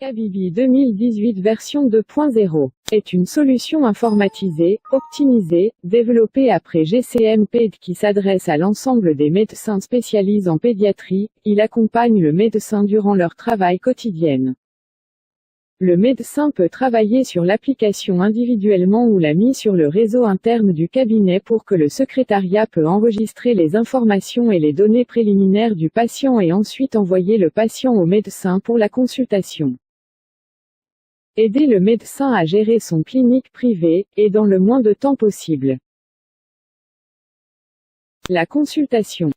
Kabybi 2018 version 2.0 est une solution informatisée, optimisée, développée après GCM-PED qui s'adresse à l'ensemble des médecins spécialisés en pédiatrie. Il accompagne le médecin durant leur travail quotidien. Le médecin peut travailler sur l'application individuellement ou la mise sur le réseau interne du cabinet pour que le secrétariat peut enregistrer les informations et les données préliminaires du patient et ensuite envoyer le patient au médecin pour la consultation. Aider le médecin à gérer son clinique privée, et dans le moins de temps possible. La consultation.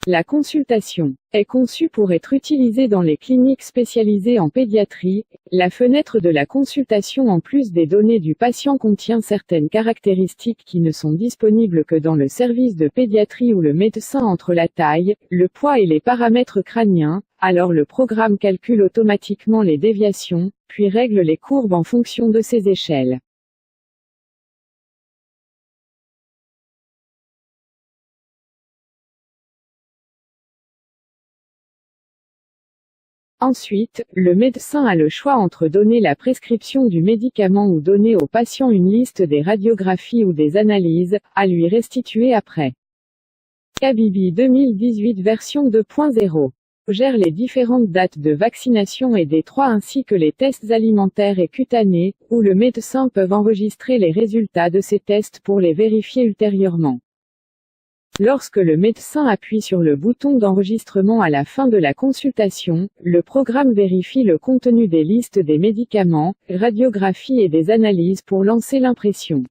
La consultation est conçue pour être utilisée dans les cliniques spécialisées en pédiatrie. La fenêtre de la consultation en plus des données du patient contient certaines caractéristiques qui ne sont disponibles que dans le service de pédiatrie où le médecin entre la taille, le poids et les paramètres crâniens. Alors le programme calcule automatiquement les déviations, puis règle les courbes en fonction de ces échelles. Ensuite, le médecin a le choix entre donner la prescription du médicament ou donner au patient une liste des radiographies ou des analyses, à lui restituer après. Kabybi 2018 version 2.0 gère les différentes dates de vaccination et des 3 ainsi que les tests alimentaires et cutanés, où le médecin peut enregistrer les résultats de ces tests pour les vérifier ultérieurement. Lorsque le médecin appuie sur le bouton d'enregistrement à la fin de la consultation, le programme vérifie le contenu des listes des médicaments, radiographies et des analyses pour lancer l'impression.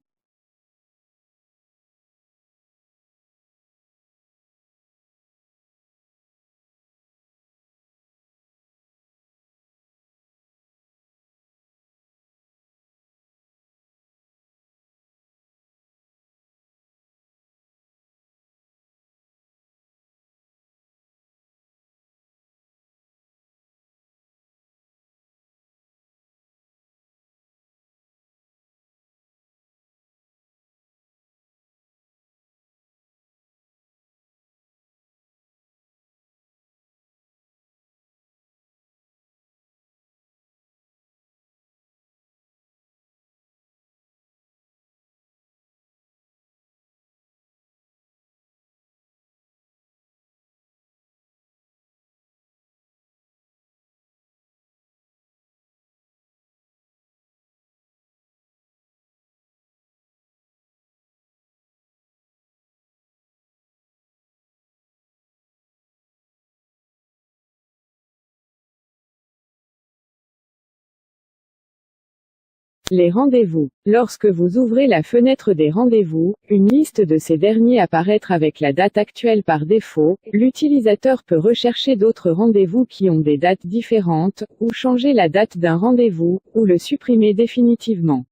Les rendez-vous. Lorsque vous ouvrez la fenêtre des rendez-vous, une liste de ces derniers apparaîtra avec la date actuelle par défaut. L'utilisateur peut rechercher d'autres rendez-vous qui ont des dates différentes, ou changer la date d'un rendez-vous, ou le supprimer définitivement.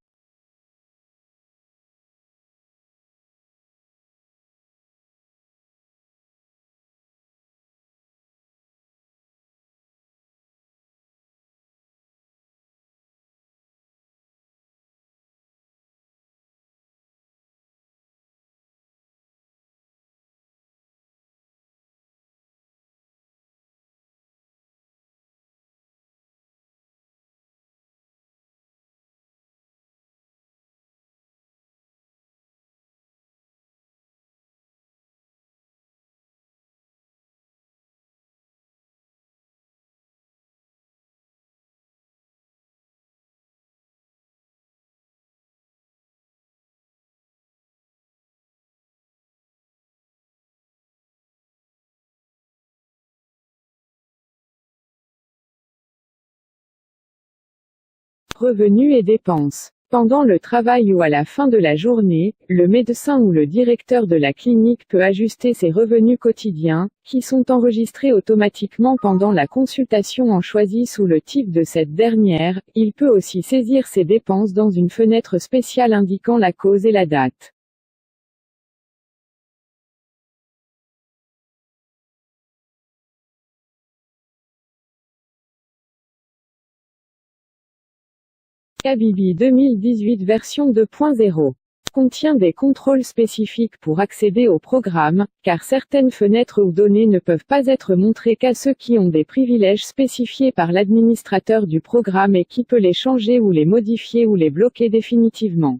Revenus et dépenses. Pendant le travail ou à la fin de la journée, le médecin ou le directeur de la clinique peut ajuster ses revenus quotidiens, qui sont enregistrés automatiquement pendant la consultation en choisissant le type de cette dernière. Il peut aussi saisir ses dépenses dans une fenêtre spéciale indiquant la cause et la date. Kabybi 2018 version 2.0 contient des contrôles spécifiques pour accéder au programme, car certaines fenêtres ou données ne peuvent pas être montrées qu'à ceux qui ont des privilèges spécifiés par l'administrateur du programme et qui peut les changer ou les modifier ou les bloquer définitivement.